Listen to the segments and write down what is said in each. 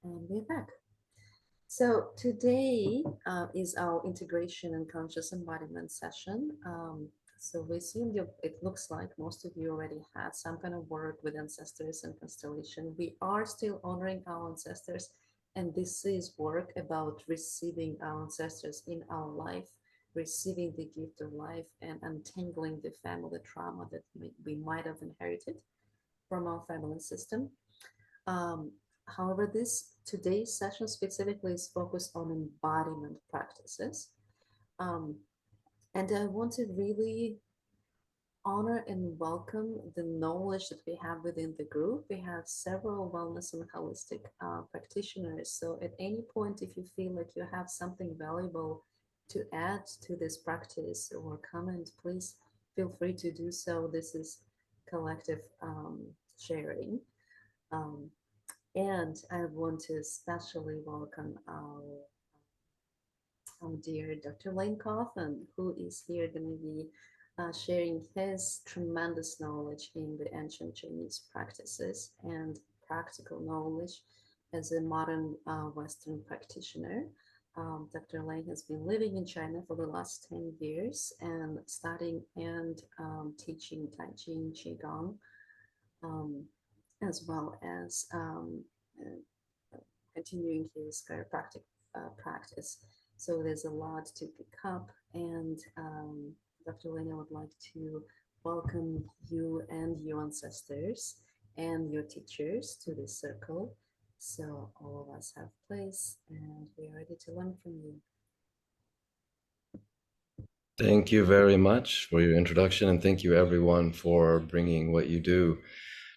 And we're back. So today is our integration and conscious embodiment session. So we assume it looks like most of you already had some kind of work with ancestors and constellation. We are still honoring our ancestors, and this is work about receiving our ancestors in our life, receiving the gift of life, and untangling the family trauma that we might have inherited from our family system. Um, However, this today's session specifically is focused on embodiment practices. Um, and I want to really honor and welcome the knowledge that we have within the group. We have several wellness and holistic practitioners. So at any point, if you feel like you have something valuable to add to this practice or comment, please feel free to do so. This is collective sharing. Um, and I want to especially welcome our dear Dr. Lane Cawthon, who is here going to be sharing his tremendous knowledge in the ancient Chinese practices and practical knowledge as a modern Western practitioner. Dr. Lane has been living in China for the last 10 years and studying and teaching Tai Chi and Qigong, um, as well as continuing his chiropractic practice. So there's a lot to pick up. And Dr. Lena would like to welcome you and your ancestors and your teachers to this circle. So all of us have place and we're ready to learn from you. Thank you very much for your introduction, and thank you everyone for bringing what you do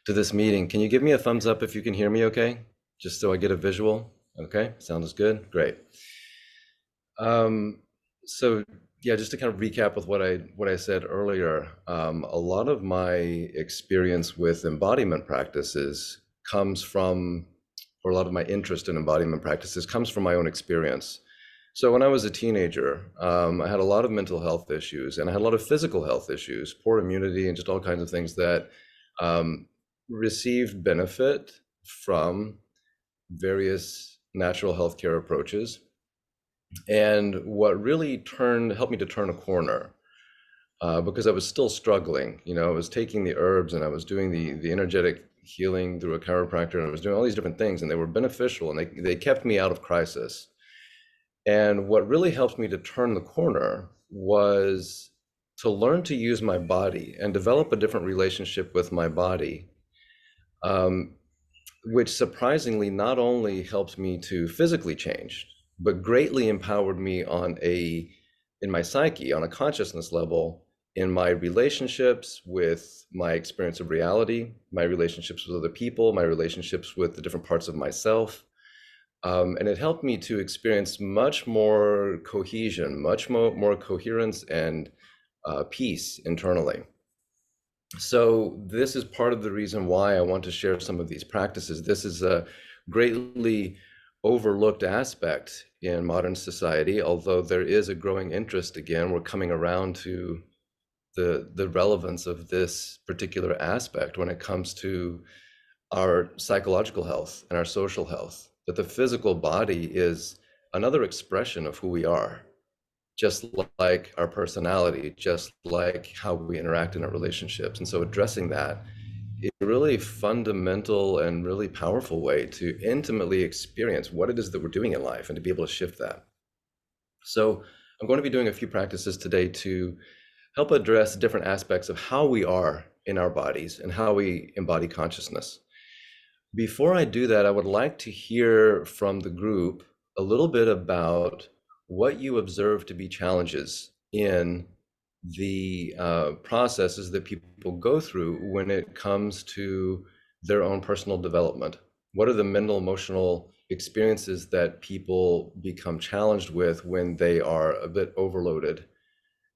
to this meeting. Can you give me a thumbs up if you can hear me okay? Just so I get a visual. Okay, sounds good, great. So yeah, just to kind of recap with what I said earlier, a lot of my experience with embodiment practices comes from, or a lot of my interest in embodiment practices comes from my own experience. So when I was a teenager, I had a lot of mental health issues and I had a lot of physical health issues, poor immunity and just all kinds of things that received benefit from various natural healthcare approaches. And what really helped me to turn a corner, because I was still struggling. I was taking the herbs and I was doing the energetic healing through a chiropractor and I was doing all these different things and they were beneficial and they kept me out of crisis. And what really helped me to turn the corner was to learn to use my body and develop a different relationship with my body, which surprisingly not only helped me to physically change, but greatly empowered me in my psyche, on a consciousness level, in my relationships with my experience of reality, my relationships with other people, my relationships with the different parts of myself. And it helped me to experience much more cohesion, much more coherence and peace internally. So this is part of the reason why I want to share some of these practices. This is a greatly overlooked aspect in modern society, although there is a growing interest. Again, we're coming around to the relevance of this particular aspect when it comes to our psychological health and our social health, that the physical body is another expression of who we are, just like our personality, just like how we interact in our relationships. And so addressing that is a really fundamental and really powerful way to intimately experience what it is that we're doing in life and to be able to shift that. So I'm going to be doing a few practices today to help address different aspects of how we are in our bodies and how we embody consciousness. Before I do that, I would like to hear from the group a little bit about what you observe to be challenges in the processes that people go through when it comes to their own personal development. What are the mental, emotional experiences that people become challenged with when they are a bit overloaded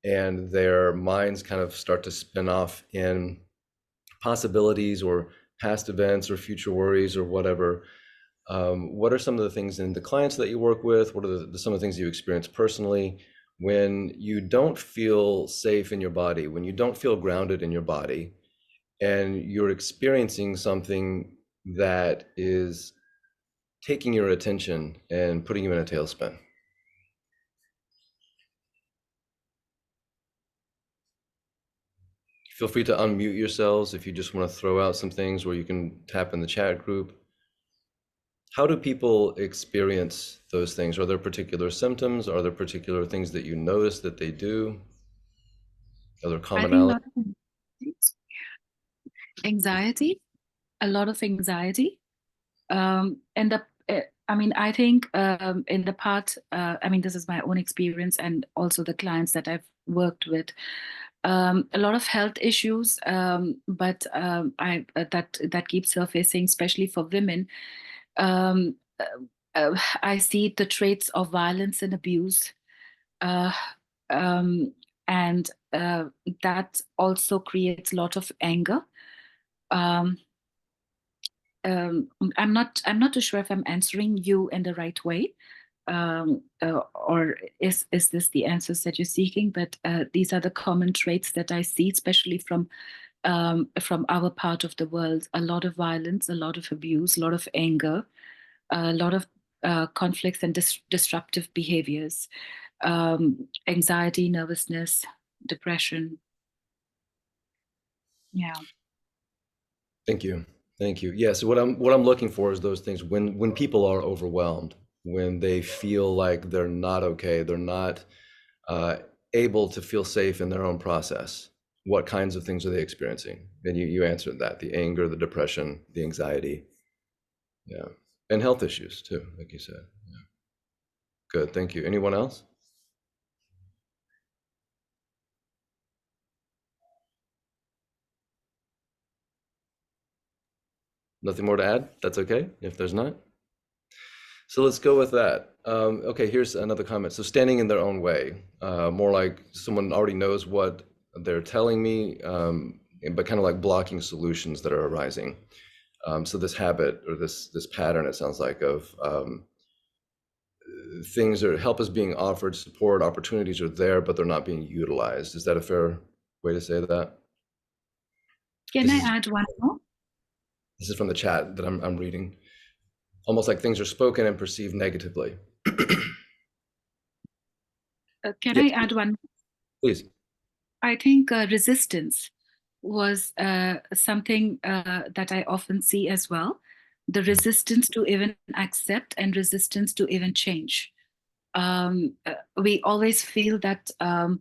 and their minds kind of start to spin off in possibilities or past events or future worries or whatever? What are some of the things in the clients that you work with? What are some of the things you experience personally when you don't feel safe in your body, when you don't feel grounded in your body, and you're experiencing something that is taking your attention and putting you in a tailspin. Feel free to unmute yourselves if you just want to throw out some things, where you can tap in the chat group. How do people experience those things? Are there particular symptoms? Are there particular things that you notice that they do? Are there I think commonalities? anxiety, a lot of anxiety. And I mean, I think in the part, I mean, this is my own experience and also the clients that I've worked with. A lot of health issues, but that keeps surfacing, especially for women. Um, I see the traits of violence and abuse, uh, um, and that also creates a lot of anger. Um, I'm not too sure if I'm answering you in the right way, or is this the answers that you're seeking? But these are the common traits that I see, especially from our part of the world. A lot of violence, a lot of abuse, a lot of anger, a lot of conflicts and disruptive behaviors, anxiety, nervousness, depression. Yeah. Thank you. Thank you. Yeah, so what I'm looking for is those things when people are overwhelmed, when they feel like they're not okay, they're not uh, able to feel safe in their own process. What kinds of things are they experiencing? And you answered that: the anger, the depression, the anxiety, yeah, and health issues too, like you said. Yeah. Good. Thank you. Anyone else? Nothing more to add? That's okay if there's not. So let's go with that. Okay, here's another comment. So standing in their own way, more like someone already knows what they're telling me, but kind of like blocking solutions that are arising. So this habit or this pattern, it sounds like, of things or help is being offered, support opportunities are there, but they're not being utilized. Is that a fair way to say that? Can This I is add one more? this is from the chat that I'm reading. Almost like things are spoken and perceived negatively. Can Yes, I add one? please. I think resistance was something that I often see as well. The resistance to even accept and resistance to even change. We always feel that, uh,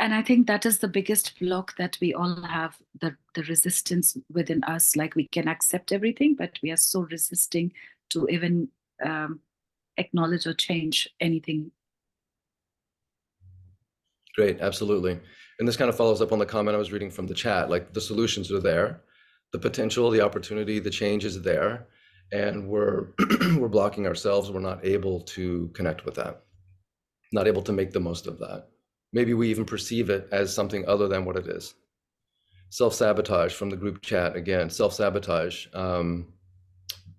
and I think that is the biggest block that we all have, the resistance within us. Like we can accept everything, but we are so resisting to even um, acknowledge or change anything. Great, absolutely. And this kind of follows up on the comment I was reading from the chat. Like, the solutions are there, the potential, the opportunity, the change is there, and we're we're blocking ourselves. We're not able to connect with that, not able to make the most of that. Maybe we even perceive it as something other than what it is. Self-sabotage from the group chat again. Self-sabotage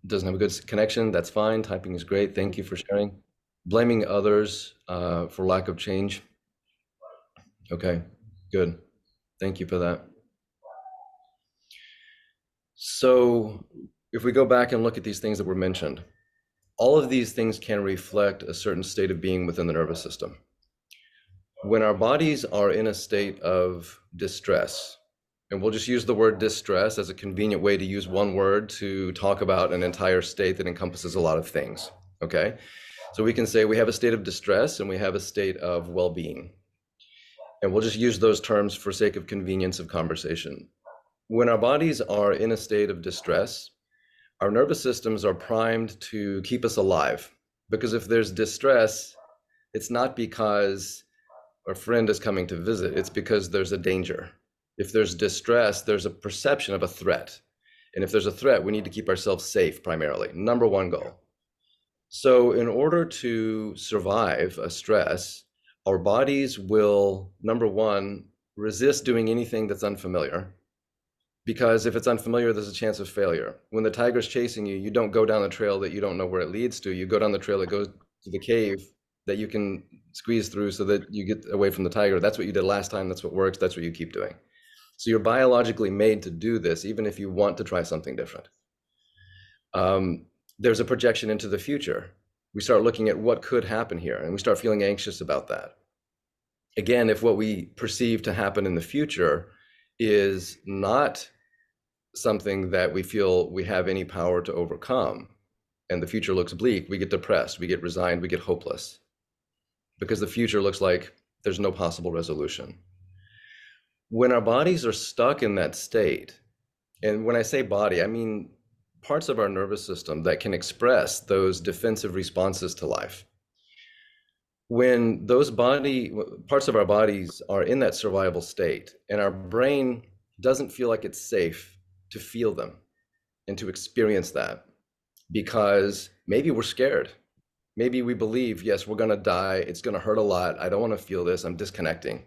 doesn't have a good connection. That's fine. Typing is great. Thank you for sharing. Blaming others for lack of change. Okay, good. Thank you for that. So if we go back and look at these things that were mentioned, all of these things can reflect a certain state of being within the nervous system. When our bodies are in a state of distress, and we'll just use the word distress as a convenient way to use one word to talk about an entire state that encompasses a lot of things, okay? So we can say we have a state of distress and we have a state of well-being. And we'll just use those terms for sake of convenience of conversation. When our bodies are in a state of distress, our nervous systems are primed to keep us alive. Because if there's distress, it's not because a friend is coming to visit, it's because there's a danger. If there's distress, there's a perception of a threat. And if there's a threat, we need to keep ourselves safe primarily. Number one goal. So in order to survive a stress, our bodies will, number one, resist doing anything that's unfamiliar. Because if it's unfamiliar, there's a chance of failure. When the tiger's chasing you, you don't go down the trail that you don't know where it leads to. You go down the trail that goes to the cave that you can squeeze through so that you get away from the tiger. That's what you did last time. That's what works. That's what you keep doing. So you're biologically made to do this, even if you want to try something different. there's a projection into the future. We start looking at what could happen here, and we start feeling anxious about that. Again, if what we perceive to happen in the future is not something that we feel we have any power to overcome, and the future looks bleak, we get depressed, we get resigned, we get hopeless, because the future looks like there's no possible resolution. When our bodies are stuck in that state, and when I say body, I mean parts of our nervous system that can express those defensive responses to life. When those parts of our bodies are in that survival state, and our brain doesn't feel like it's safe to feel them and to experience that, because maybe we're scared. Maybe we believe, yes, we're going to die. It's going to hurt a lot. I don't want to feel this. I'm disconnecting,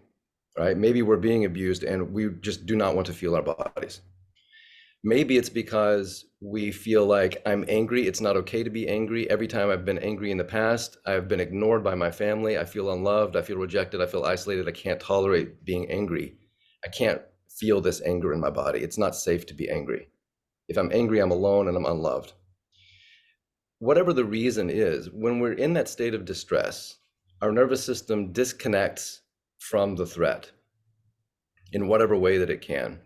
right? Maybe we're being abused and we just do not want to feel our bodies. Maybe it's because we feel like I'm angry. It's not okay to be angry. Every time I've been angry in the past, I've been ignored by my family. I feel unloved. I feel rejected. I feel isolated. I can't tolerate being angry. I can't feel this anger in my body. It's not safe to be angry. If I'm angry, I'm alone and I'm unloved. Whatever the reason is, when we're in that state of distress, our nervous system disconnects from the threat in whatever way that it can.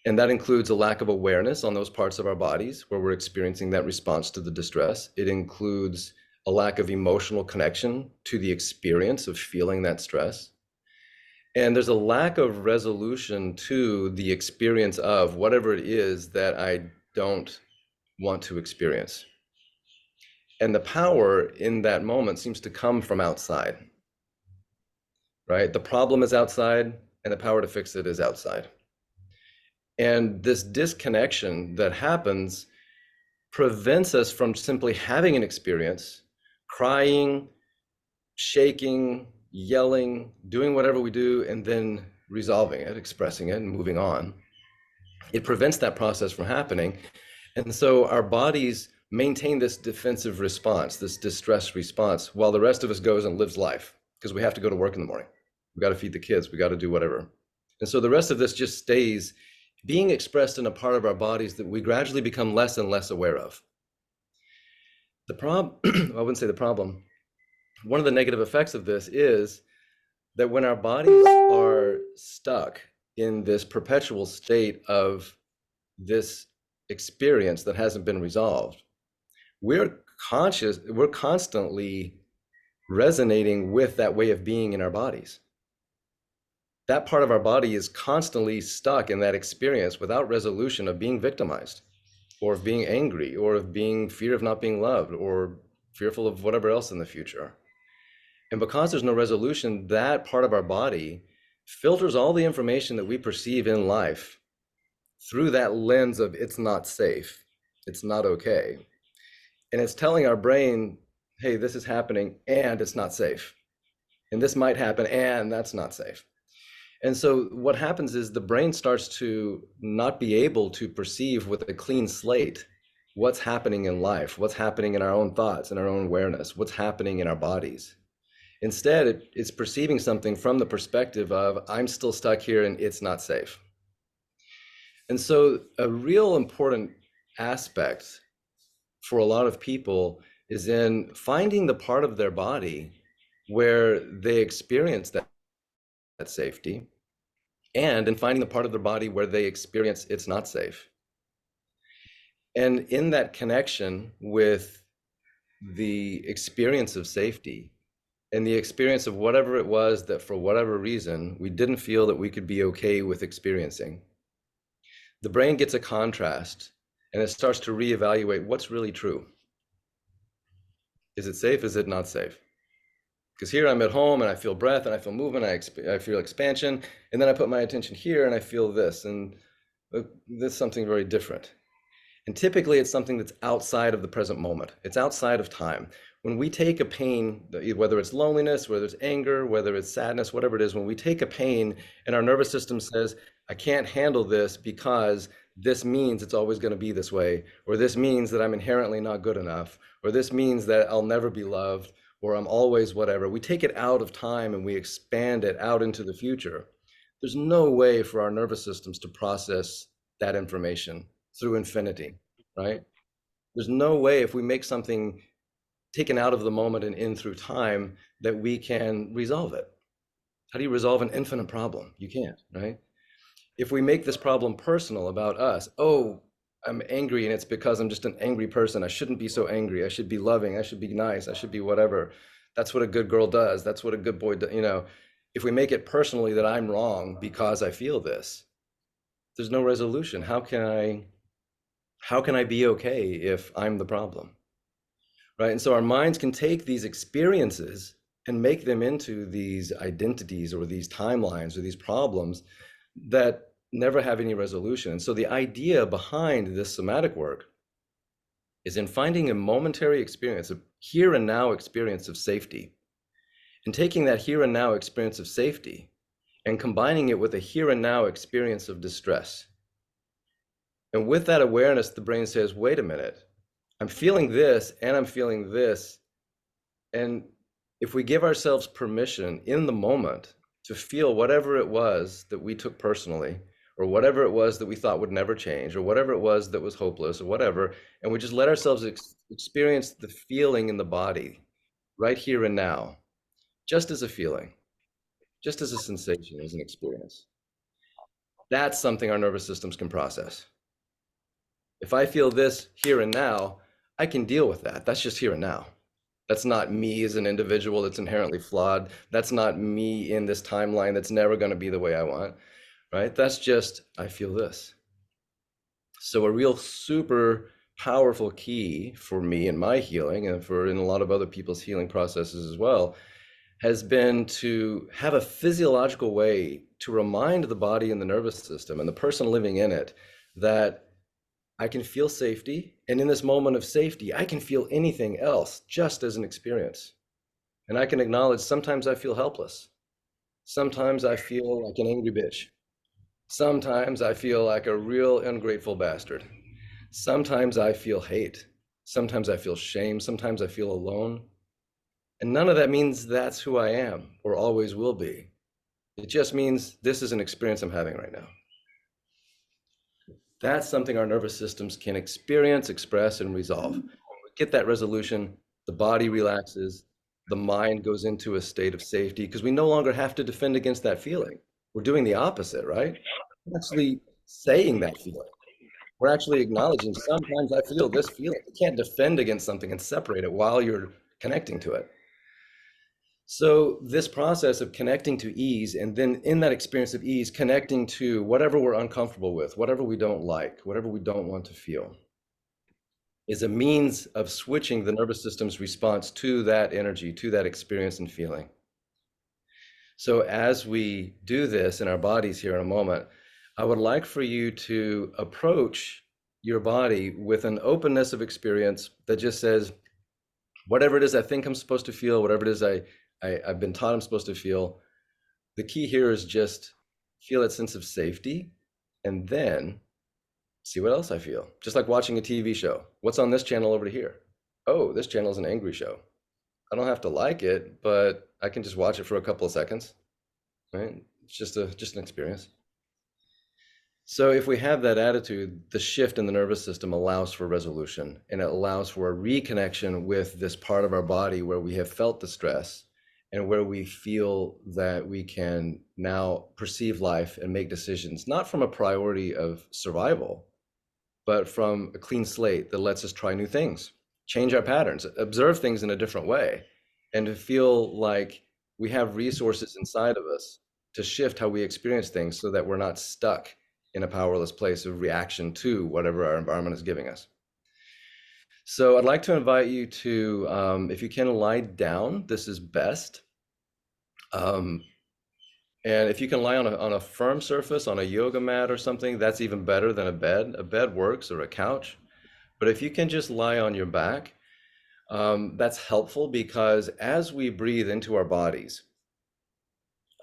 And that includes a lack of awareness on those parts of our bodies where we're experiencing that response to the distress. It includes a lack of emotional connection to the experience of feeling that stress. And there's a lack of resolution to the experience of whatever it is that I don't want to experience. And the power in that moment seems to come from outside, right? The problem is outside and the power to fix it is outside. And this disconnection that happens prevents us from simply having an experience, crying, shaking, yelling, doing whatever we do, and then resolving it, expressing it, and moving on. It prevents that process from happening. And so our bodies maintain this defensive response, this distress response, while the rest of us goes and lives life, because we have to go to work in the morning. We got to feed the kids. We got to do whatever. And so the rest of this just stays being expressed in a part of our bodies that we gradually become less and less aware of. The problem, I wouldn't say the problem, one of the negative effects of this is that when our bodies are stuck in this perpetual state of this experience that hasn't been resolved, we're constantly resonating with that way of being in our bodies. That part of our body is constantly stuck in that experience without resolution of being victimized, or of being angry, or of being fear of not being loved, or fearful of whatever else in the future. And because there's no resolution, that part of our body filters all the information that we perceive in life through that lens of it's not safe, it's not okay. And it's telling our brain, hey, this is happening and it's not safe. And this might happen and that's not safe. And so what happens is the brain starts to not be able to perceive with a clean slate what's happening in life, what's happening in our own thoughts and our own awareness, what's happening in our bodies. Instead, it's perceiving something from the perspective of, I'm still stuck here and it's not safe. And so a real important aspect for a lot of people is in finding the part of their body where they experience that safety, and in finding the part of their body where they experience it's not safe. And in that connection with the experience of safety and the experience of whatever it was that for whatever reason we didn't feel that we could be okay with experiencing, the brain gets a contrast and it starts to reevaluate what's really true. Is it safe? Is it not safe? Because here I'm at home and I feel breath and I feel movement, I feel expansion, and then I put my attention here and I feel this, and this is something very different. And typically it's something that's outside of the present moment. It's outside of time. When we take a pain, whether it's loneliness, whether it's anger, whether it's sadness, whatever it is, when we take a pain and our nervous system says, I can't handle this because this means it's always going to be this way, or this means that I'm inherently not good enough, or this means that I'll never be loved, or I'm always whatever. We take it out of time and we expand it out into the future. There's no way for our nervous systems to process that information through infinity, right? There's no way if we make something taken out of the moment and in through time that we can resolve it. How do you resolve an infinite problem? You can't, right? If we make this problem personal about us, oh, I'm angry and it's because I'm just an angry person. I shouldn't be so angry. I should be loving. I should be nice. I should be whatever. That's what a good girl does. That's what a good boy does. You know, if we make it personally that I'm wrong because I feel this, there's no resolution. How can I be okay if I'm the problem? Right? And so our minds can take these experiences and make them into these identities or these timelines or these problems that never have any resolution. And so the idea behind this somatic work is in finding a momentary experience, a here and now experience of safety, and taking that here and now experience of safety and combining it with a here and now experience of distress. And with that awareness, the brain says, wait a minute, I'm feeling this and I'm feeling this. And if we give ourselves permission in the moment to feel whatever it was that we took personally, or whatever it was that we thought would never change, or whatever it was that was hopeless, or whatever, and we just let ourselves experience the feeling in the body right here and now, just as a feeling, just as a sensation, as an experience. That's something our nervous systems can process. If I feel this here and now, I can deal with that. That's just here and now. That's not me as an individual that's inherently flawed. That's not me in this timeline that's never going to be the way I want, right? That's just, I feel this. So a real super powerful key for me in my healing, and for in a lot of other people's healing processes as well, has been to have a physiological way to remind the body and the nervous system and the person living in it that I can feel safety, and in this moment of safety, I can feel anything else just as an experience. And I can acknowledge sometimes I feel helpless. Sometimes I feel like an angry bitch. Sometimes I feel like a real ungrateful bastard. Sometimes I feel hate. Sometimes I feel shame. Sometimes I feel alone. And none of that means that's who I am or always will be. It just means this is an experience I'm having right now. That's something our nervous systems can experience, express, and resolve. When we get that resolution, the body relaxes, the mind goes into a state of safety because we no longer have to defend against that feeling. We're doing the opposite, right? We're actually saying that feeling. We're actually acknowledging sometimes I feel this feeling. You can't defend against something and separate it while you're connecting to it. So this process of connecting to ease, and then in that experience of ease, connecting to whatever we're uncomfortable with, whatever we don't like, whatever we don't want to feel, is a means of switching the nervous system's response to that energy, to that experience and feeling. So as we do this in our bodies here in a moment, I would like for you to approach your body with an openness of experience that just says, whatever it is I think I'm supposed to feel, whatever it is I've been taught I'm supposed to feel, the key here is just feel that sense of safety and then see what else I feel. Just like watching a TV show. What's on this channel over here? Oh, this channel is an angry show. I don't have to like it, but I can just watch it for a couple of seconds, right? It's just an experience. So if we have that attitude, the shift in the nervous system allows for resolution, and it allows for a reconnection with this part of our body where we have felt the stress and where we feel that we can now perceive life and make decisions, not from a priority of survival, but from a clean slate that lets us try new things, change our patterns, observe things in a different way, and to feel like we have resources inside of us to shift how we experience things so that we're not stuck in a powerless place of reaction to whatever our environment is giving us. So I'd like to invite you to, if you can, lie down. This is best. And if you can lie on a firm surface, on a yoga mat or something, that's even better than a bed. A bed works, or a couch. But if you can just lie on your back, that's helpful because as we breathe into our bodies,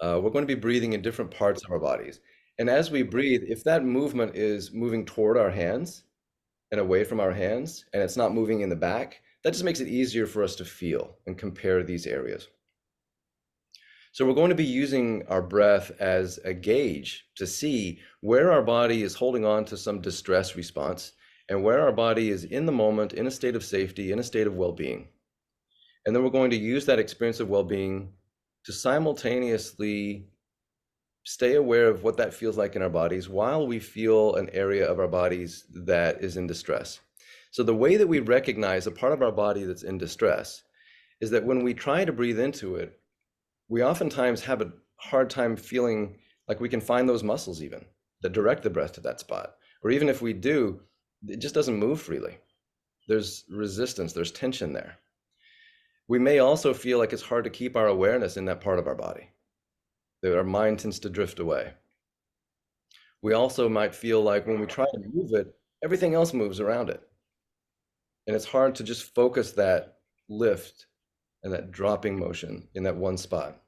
we're going to be breathing in different parts of our bodies. And as we breathe, if that movement is moving toward our hands and away from our hands, and it's not moving in the back, that just makes it easier for us to feel and compare these areas. So we're going to be using our breath as a gauge to see where our body is holding on to some distress response and where our body is in the moment, in a state of safety, in a state of well-being. And then we're going to use that experience of well-being to simultaneously stay aware of what that feels like in our bodies while we feel an area of our bodies that is in distress. So the way that we recognize a part of our body that's in distress is that when we try to breathe into it, we oftentimes have a hard time feeling like we can find those muscles even that direct the breath to that spot. Or even if we do, it just doesn't move freely. There's resistance, there's tension there. We may also feel like it's hard to keep our awareness in that part of our body, that our mind tends to drift away. We also might feel like when we try to move it, everything else moves around it. And it's hard to just focus that lift and that dropping motion in that one spot.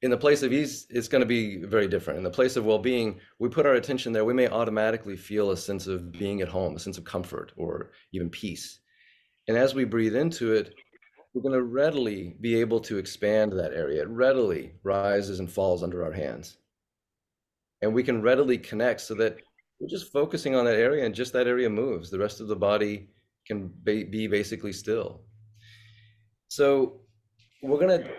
In the place of ease, it's going to be very different. In the place of well-being, we put our attention there, we may automatically feel a sense of being at home, a sense of comfort or even peace. And as we breathe into it, we're going to readily be able to expand that area. It readily rises and falls under our hands. And we can readily connect so that we're just focusing on that area and just that area moves. The rest of the body can be basically still. So we're going to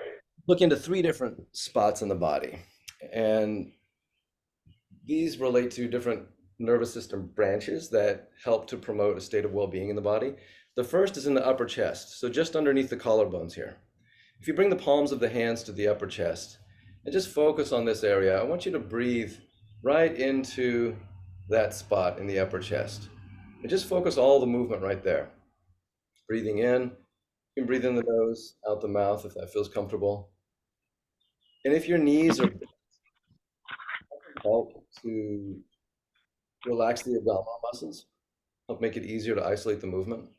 look into 3 different spots in the body. And these relate to different nervous system branches that help to promote a state of well-being in the body. The first is in the upper chest, so just underneath the collarbones here. If you bring the palms of the hands to the upper chest and just focus on this area, I want you to breathe right into that spot in the upper chest. And just focus all the movement right there. Breathing in, you can breathe in the nose, out the mouth if that feels comfortable. And if your knees are help to relax the abdominal muscles, help make it easier to isolate the movement.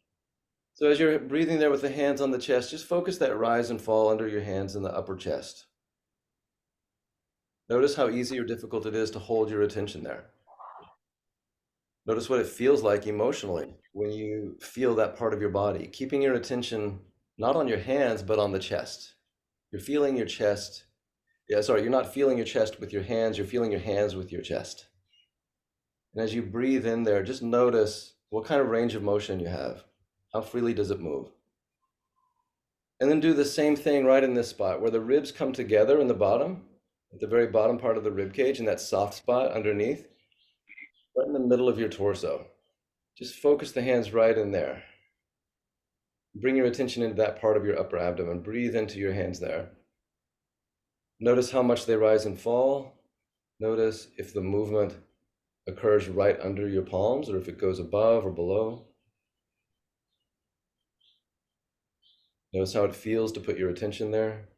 So as you're breathing there with the hands on the chest, just focus that rise and fall under your hands in the upper chest. Notice how easy or difficult it is to hold your attention there. Notice what it feels like emotionally when you feel that part of your body, keeping your attention not on your hands, but on the chest. You're feeling your chest. You're not feeling your chest with your hands, you're feeling your hands with your chest. And as you breathe in there, just notice what kind of range of motion you have. How freely does it move? And then do the same thing right in this spot where the ribs come together in the bottom, at the very bottom part of the rib cage, in that soft spot underneath, right in the middle of your torso. Just focus the hands right in there. Bring your attention into that part of your upper abdomen. Breathe into your hands there. Notice how much they rise and fall. Notice if the movement occurs right under your palms or if it goes above or below. Notice how it feels to put your attention there.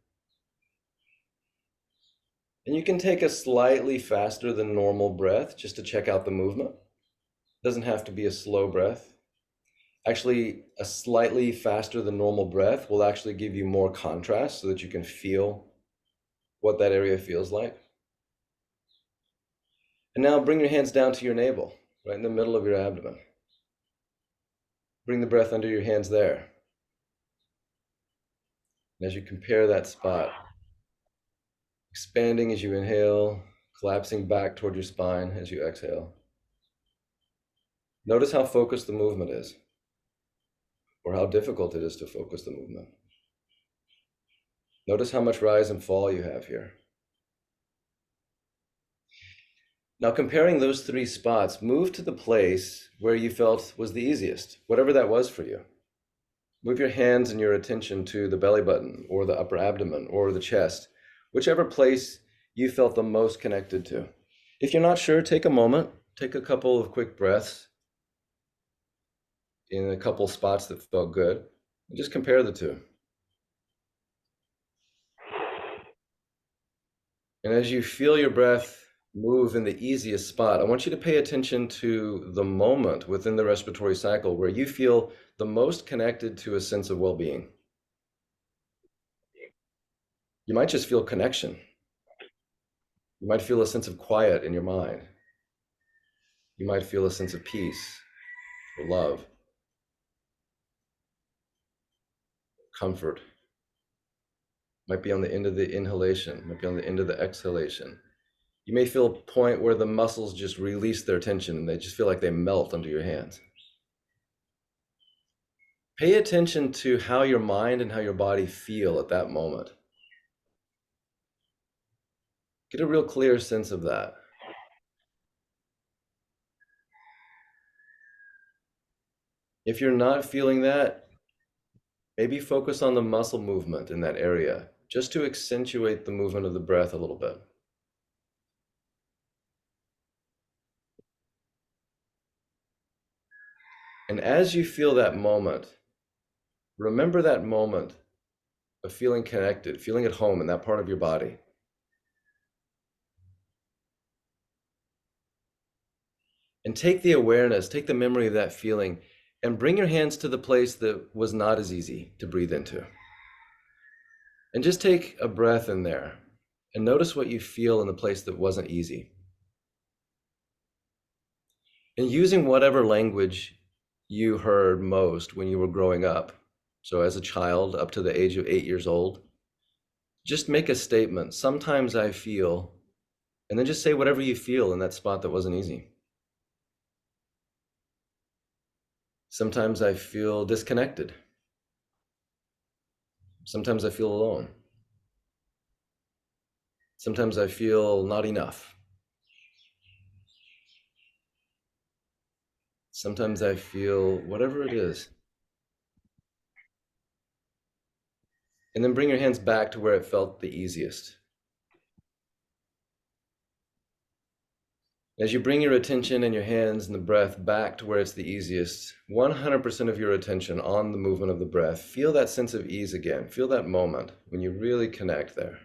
And you can take a slightly faster than normal breath just to check out the movement. It doesn't have to be a slow breath. Actually, a slightly faster than normal breath will actually give you more contrast so that you can feel what that area feels like. And now bring your hands down to your navel, right in the middle of your abdomen. Bring the breath under your hands there. And as you compare that spot, expanding as you inhale, collapsing back toward your spine as you exhale. Notice how focused the movement is, or how difficult it is to focus the movement. Notice how much rise and fall you have here. Now, comparing those 3 spots, move to the place where you felt was the easiest, whatever that was for you. Move your hands and your attention to the belly button or the upper abdomen or the chest, whichever place you felt the most connected to. If you're not sure, take a moment, take a couple of quick breaths in a couple spots that felt good, and just compare the 2. And as you feel your breath move in the easiest spot, I want you to pay attention to the moment within the respiratory cycle where you feel the most connected to a sense of well-being. You might just feel connection. You might feel a sense of quiet in your mind. You might feel a sense of peace or love, comfort. Might be on the end of the inhalation, might be on the end of the exhalation. You may feel a point where the muscles just release their tension and they just feel like they melt under your hands. Pay attention to how your mind and how your body feel at that moment. Get a real clear sense of that. If you're not feeling that, maybe focus on the muscle movement in that area, just to accentuate the movement of the breath a little bit. And as you feel that moment, remember that moment of feeling connected, feeling at home in that part of your body. And take the awareness, take the memory of that feeling, and bring your hands to the place that was not as easy to breathe into. And just take a breath in there and notice what you feel in the place that wasn't easy. And using whatever language you heard most when you were growing up, so as a child up to the age of 8 years old, just make a statement. Sometimes I feel, and then just say whatever you feel in that spot that wasn't easy. Sometimes I feel disconnected. Sometimes I feel alone. Sometimes I feel not enough. Sometimes I feel whatever it is. And then bring your hands back to where it felt the easiest. As you bring your attention and your hands and the breath back to where it's the easiest, 100% of your attention on the movement of the breath, feel that sense of ease again. Feel that moment when you really connect there.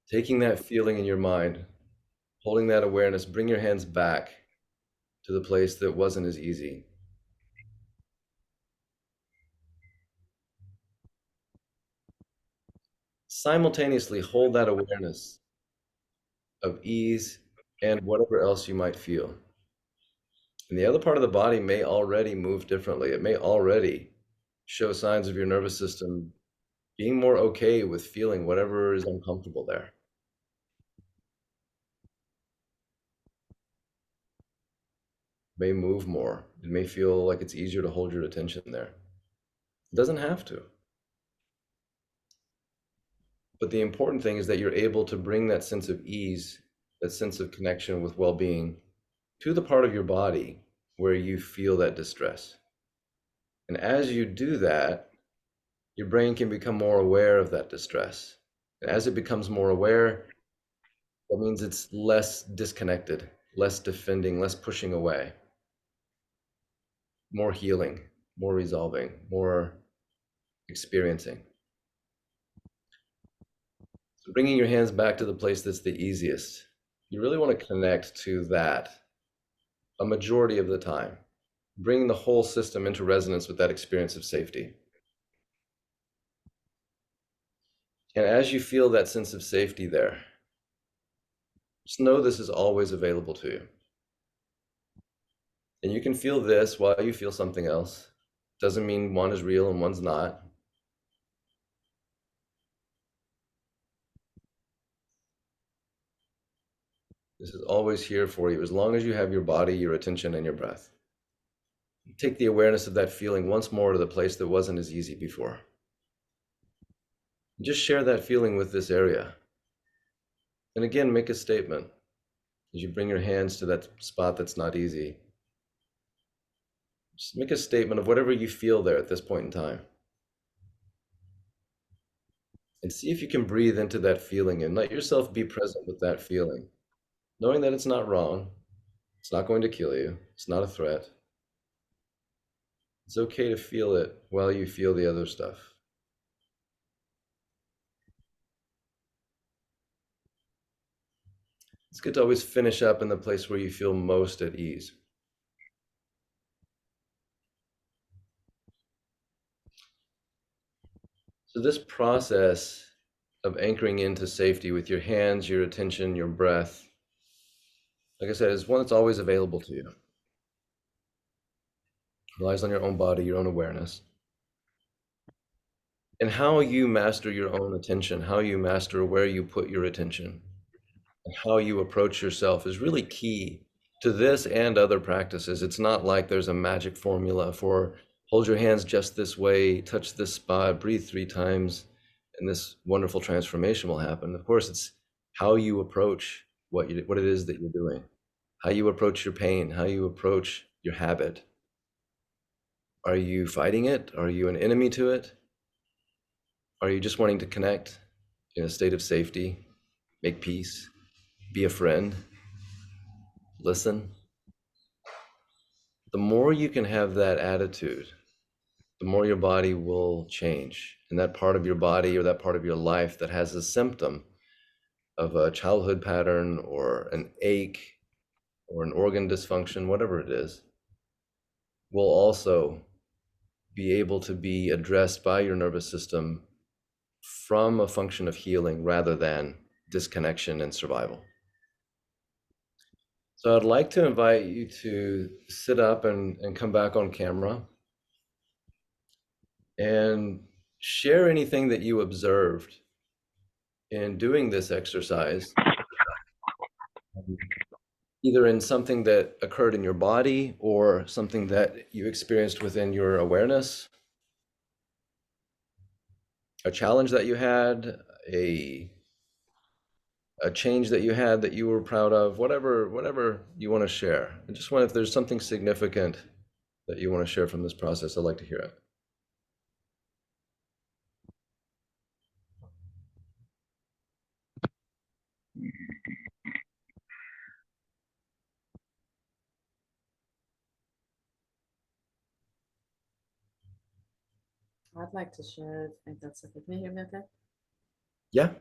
Taking that feeling in your mind, holding that awareness, bring your hands back to the place that wasn't as easy. Simultaneously hold that awareness of ease and whatever else you might feel. And the other part of the body may already move differently. It may already show signs of your nervous system being more okay with feeling whatever is uncomfortable there. It may move more. It may feel like it's easier to hold your attention there. It doesn't have to. But the important thing is that you're able to bring that sense of ease, that sense of connection with well-being to the part of your body where you feel that distress. And as you do that, your brain can become more aware of that distress. And as it becomes more aware, that means it's less disconnected, less defending, less pushing away, more healing, more resolving, more experiencing. So bringing your hands back to the place that's the easiest, you really want to connect to that a majority of the time, bringing the whole system into resonance with that experience of safety. And as you feel that sense of safety there, just know this is always available to you. And you can feel this while you feel something else. Doesn't mean one is real and one's not. This is always here for you as long as you have your body, your attention, and your breath. Take the awareness of that feeling once more to the place that wasn't as easy before. Just share that feeling with this area. And again, make a statement as you bring your hands to that spot that's not easy. Just make a statement of whatever you feel there at this point in time. And see if you can breathe into that feeling and let yourself be present with that feeling, knowing that it's not wrong. It's not going to kill you. It's not a threat. It's okay to feel it while you feel the other stuff. It's good to always finish up in the place where you feel most at ease. So this process of anchoring into safety with your hands, your attention, your breath, like I said, is one that's always available to you. It relies on your own body, your own awareness. And how you master your own attention, how you master where you put your attention, and how you approach yourself is really key to this and other practices. It's not like there's a magic formula for hold your hands just this way, touch this spot, breathe 3 times, and this wonderful transformation will happen. Of course, it's how you approach what it is that you're doing, how you approach your pain, how you approach your habit. Are you fighting it? Are you an enemy to it? Are you just wanting to connect in a state of safety, make peace, be a friend, listen? The more you can have that attitude, the more your body will change. And that part of your body or that part of your life that has a symptom of a childhood pattern or an ache or an organ dysfunction, whatever it is, will also be able to be addressed by your nervous system from a function of healing rather than disconnection and survival. So I'd like to invite you to sit up and come back on camera and share anything that you observed in doing this exercise, either in something that occurred in your body or something that you experienced within your awareness, a challenge that you had, a change that you had that you were proud of, whatever you want to share. I just want, if there's something significant that you want to share from this process, I'd like to hear it. I'd like to share, if that's okay. Can you hear me okay? Yeah.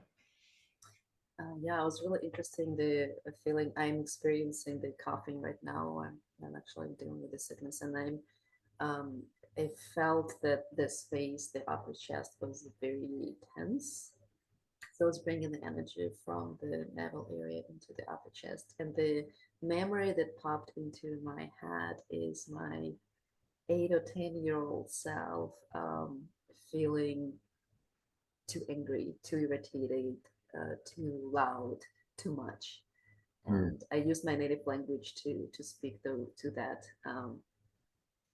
Yeah, I was really interested in the feeling I'm experiencing the coughing right now. I'm actually dealing with the sickness, and um, I felt that the space, the upper chest, was very tense. So it's bringing the energy from the navel area into the upper chest. And the memory that popped into my head is my 8 or 10-year-old self feeling too angry, too irritated, too loud, too much. And I used my native language to speak to that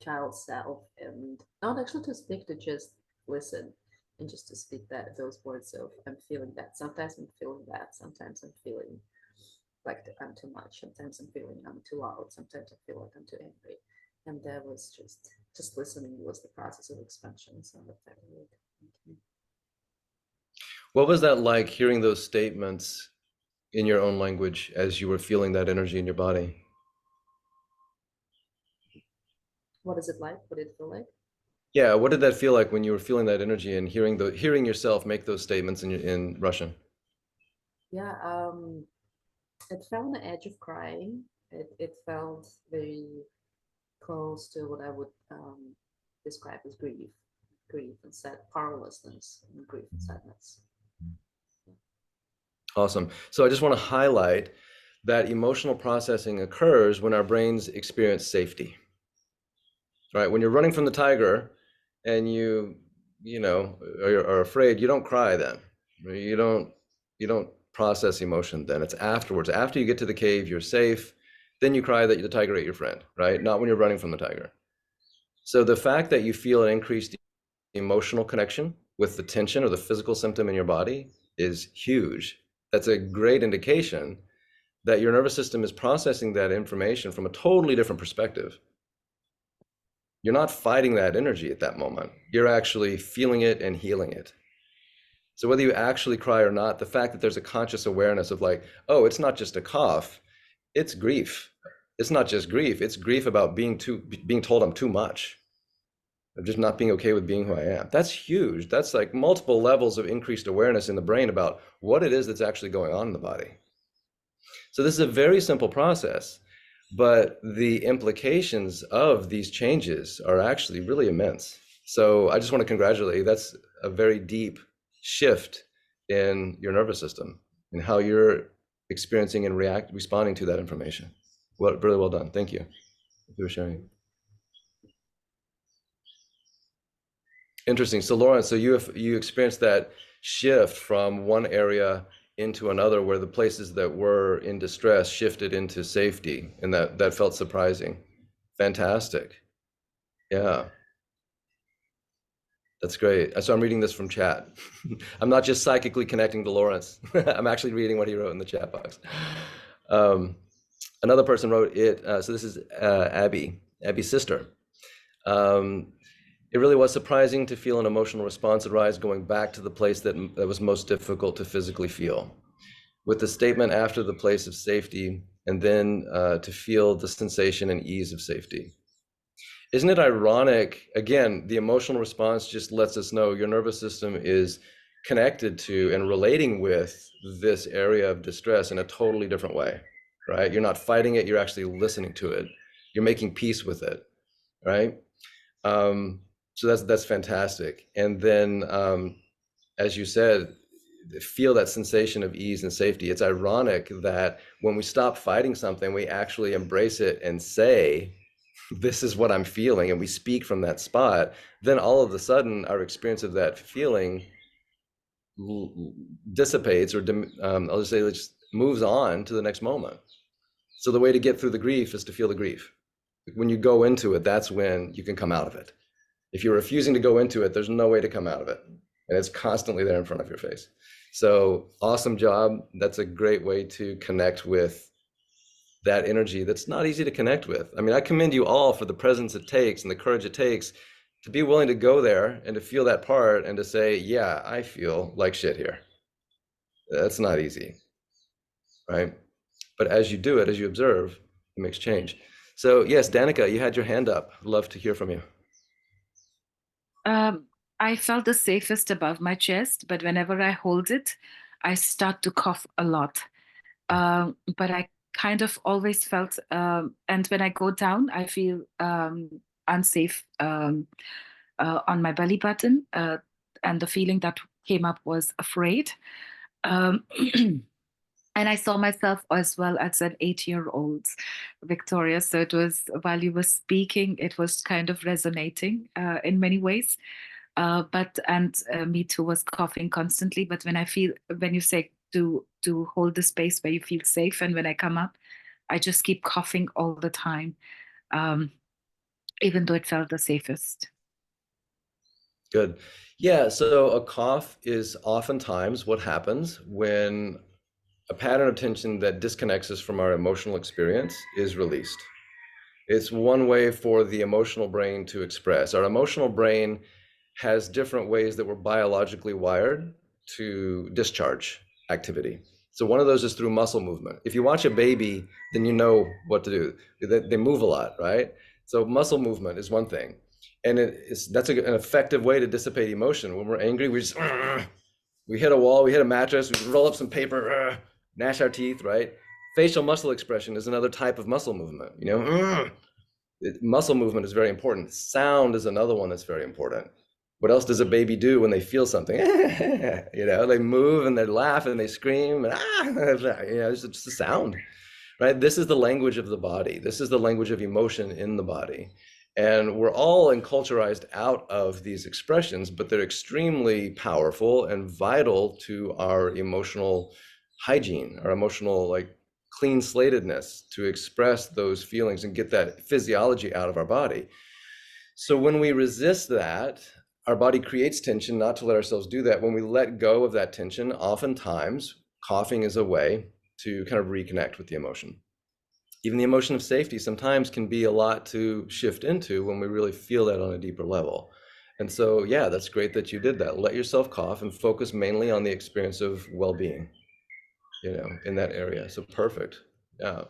child self, and not actually to speak, to just listen and just to speak that those words of I'm feeling that. Sometimes I'm feeling that. Sometimes I'm feeling like I'm too much. Sometimes I'm feeling I'm too loud. Sometimes I feel like I'm too angry. And that was just listening was the process of expansion. So that really. What was that like, hearing those statements in your own language as you were feeling that energy in your body? What is it like? What did it feel like? Yeah, what did that feel like when you were feeling that energy and hearing yourself make those statements in Russian? Yeah, it felt on the edge of crying. It felt very close to what I would describe as grief and sad, powerlessness, and grief and sadness. Awesome. So I just want to highlight that emotional processing occurs when our brains experience safety. Right? When you're running from the tiger and you know, are afraid, you don't cry then. You don't process emotion then. It's afterwards. After you get to the cave, you're safe. Then you cry that the tiger ate your friend, right? Not when you're running from the tiger. So the fact that you feel an increased emotional connection with the tension or the physical symptom in your body is huge. That's a great indication that your nervous system is processing that information from a totally different perspective. You're not fighting that energy at that moment. You're actually feeling it and healing it. So whether you actually cry or not, the fact that there's a conscious awareness of like, oh, it's not just a cough, it's grief. It's not just grief, it's grief about being told I'm too much. Of just not being okay with being who I am. That's huge. That's like multiple levels of increased awareness in the brain about what it is that's actually going on in the body. So this is a very simple process, but the implications of these changes are actually really immense. So I just want to congratulate you. That's a very deep shift in your nervous system and how you're experiencing and responding to that information. Well, really well done. Thank you for sharing. Interesting. So Lauren, so you experienced that shift from one area into another where the places that were in distress shifted into safety, and that felt surprising. Fantastic. Yeah, that's great. So I'm reading this from chat. I'm not just psychically connecting to Lawrence. I'm actually reading what he wrote in the chat box. Um, Another person wrote it. So this is Abby's sister. Um, It really was surprising to feel an emotional response arise going back to the place that was most difficult to physically feel. With the statement after the place of safety, and then to feel the sensation and ease of safety. Isn't it ironic? Again, the emotional response just lets us know your nervous system is connected to and relating with this area of distress in a totally different way, right? You're not fighting it, you're actually listening to it. You're making peace with it, right? So that's fantastic. And then, as you said, feel that sensation of ease and safety. It's ironic that when we stop fighting something, we actually embrace it and say, "This is what I'm feeling," and we speak from that spot. Then all of a sudden, our experience of that feeling dissipates, or I'll just say, it just moves on to the next moment. So the way to get through the grief is to feel the grief. When you go into it, that's when you can come out of it. If you're refusing to go into it, there's no way to come out of it. And it's constantly there in front of your face. So awesome job. That's a great way to connect with that energy that's not easy to connect with. I mean, I commend you all for the presence it takes and the courage it takes to be willing to go there and to feel that part and to say, yeah, I feel like shit here. That's not easy, right? But as you do it, as you observe, it makes change. So yes, Danica, you had your hand up. I'd love to hear from you. I felt the safest above my chest, but whenever I hold it, I start to cough a lot. But I kind of always felt, and when I go down, I feel unsafe on my belly button. And the feeling that came up was afraid. Um, and I saw myself as well as an 8-year-old, Victoria. So it was, while you were speaking, it was kind of resonating in many ways. Me too was coughing constantly. But when you say to hold the space where you feel safe, and when I come up, I just keep coughing all the time, um, even though it felt the safest. Good. Yeah, so a cough is oftentimes what happens when a pattern of tension that disconnects us from our emotional experience is released. It's one way for the emotional brain to express. Our emotional brain has different ways that we're biologically wired to discharge activity. So one of those is through muscle movement. If you watch a baby, then you know what to do. They move a lot, right? So muscle movement is one thing. And that's an effective way to dissipate emotion. When we're angry, we hit a wall, we hit a mattress, we roll up some paper, gnash our teeth, right? Facial muscle expression is another type of muscle movement. Muscle movement is very important. Sound is another one that's very important. What else does a baby do when they feel something? They move and they laugh and they scream and it's just a sound, right? This is the language of the body. This is the language of emotion in the body. And we're all enculturized out of these expressions, but they're extremely powerful and vital to our emotional hygiene, our emotional clean slatedness to express those feelings and get that physiology out of our body. So when we resist that, our body creates tension not to let ourselves do that. When we let go of that tension, oftentimes coughing is a way to kind of reconnect with the emotion. Even the emotion of safety sometimes can be a lot to shift into when we really feel that on a deeper level. And so, yeah, that's great that you did that. Let yourself cough and focus mainly on the experience of well-being, in that area. So perfect. Yeah.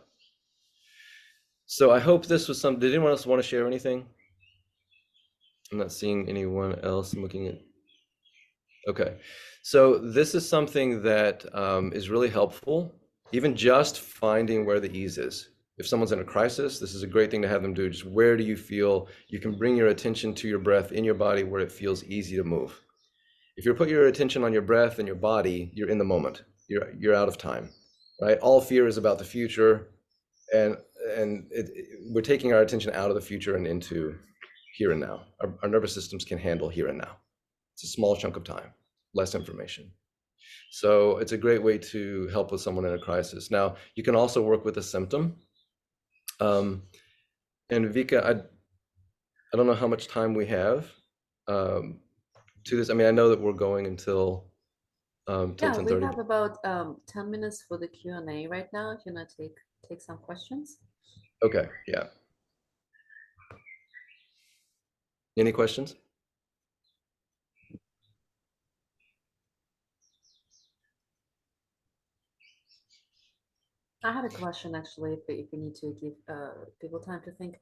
So I hope this was did anyone else want to share anything? I'm not seeing anyone else. I'm looking at, okay. So this is something that is really helpful, even just finding where the ease is. If someone's in a crisis, this is a great thing to have them do. Just where do you feel you can bring your attention to your breath in your body where it feels easy to move. If you put your attention on your breath and your body, you're in the moment. You're out of time, right? All fear is about the future, and we're taking our attention out of the future and into here and now. Our nervous systems can handle here and now. It's a small chunk of time, less information. So it's a great way to help with someone in a crisis. Now, you can also work with a symptom. And Vika, I don't know how much time we have to this. I mean, I know that we're going until Yeah, we 10:30. have about 10 minutes for the Q&A right now, if you want to take some questions. Okay, yeah. Any questions? I had a question actually, if you need to give people time to think.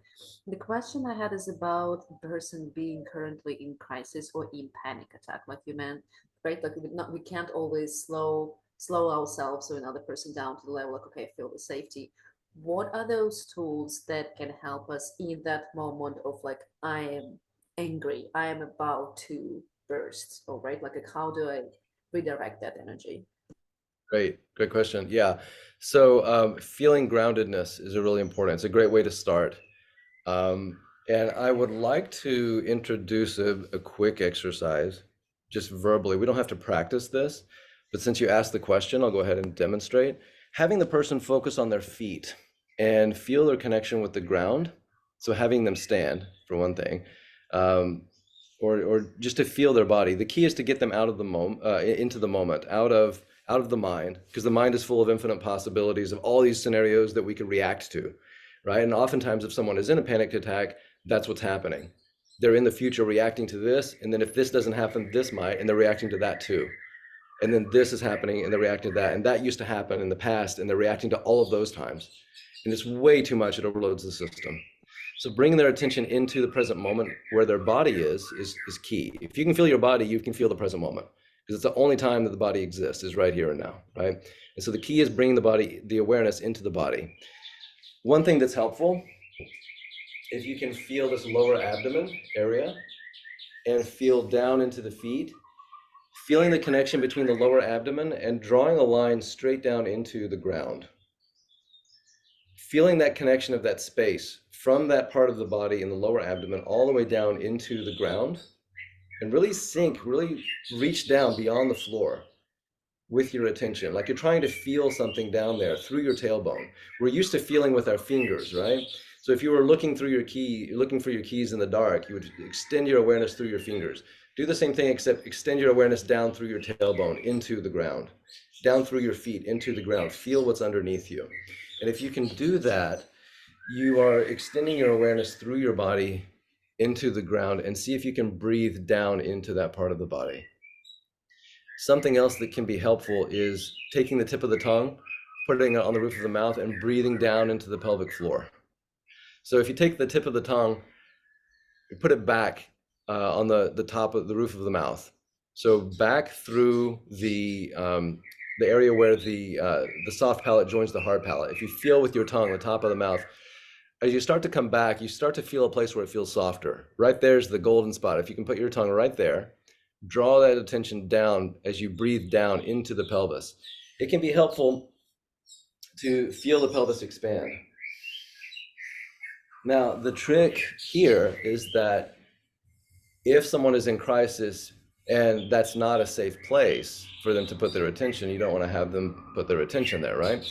The question I had is about the person being currently in crisis or in panic attack, like you meant, right? Like we can't always slow ourselves or another person down to the level like, okay, I feel the safety. What are those tools that can help us in that moment of like, I am angry, I am about to burst, or right? Like how do I redirect that energy? Great question. Yeah. So feeling groundedness is a really important. It's a great way to start. And I would like to introduce a quick exercise, just verbally. We don't have to practice this, but since you asked the question, I'll go ahead and demonstrate. Having the person focus on their feet and feel their connection with the ground. So having them stand, for one thing, um, or just to feel their body. The key is to get them out of the moment, into the moment, out of the mind, because the mind is full of infinite possibilities of all these scenarios that we can react to, right? And oftentimes, if someone is in a panic attack, that's what's happening. They're in the future reacting to this, and then if this doesn't happen, this might, and they're reacting to that too. And then this is happening, and they're reacting to that, and that used to happen in the past, and they're reacting to all of those times. And it's way too much, it overloads the system. So bringing their attention into the present moment where their body is key. If you can feel your body, you can feel the present moment, because it's the only time that the body exists is right here and now, right? And so the key is bringing the awareness into the body. One thing that's helpful, if you can feel this lower abdomen area and feel down into the feet, feeling the connection between the lower abdomen and drawing a line straight down into the ground. Feeling that connection of that space from that part of the body in the lower abdomen all the way down into the ground, and really sink, really reach down beyond the floor with your attention, like you're trying to feel something down there through your tailbone. We're used to feeling with our fingers, right? So if you were looking for your keys in the dark, you would extend your awareness through your fingers. Do the same thing, except extend your awareness down through your tailbone into the ground, down through your feet into the ground. Feel what's underneath you. And if you can do that, you are extending your awareness through your body into the ground, and see if you can breathe down into that part of the body. Something else that can be helpful is taking the tip of the tongue, putting it on the roof of the mouth, and breathing down into the pelvic floor. So if you take the tip of the tongue, you put it back on the top of the roof of the mouth. So back through the area where the soft palate joins the hard palate. If you feel with your tongue the top of the mouth, as you start to come back, you start to feel a place where it feels softer. Right there's the golden spot. If you can put your tongue right there, draw that attention down as you breathe down into the pelvis. It can be helpful to feel the pelvis expand. Now, the trick here is that if someone is in crisis and that's not a safe place for them to put their attention, you don't want to have them put their attention there, right?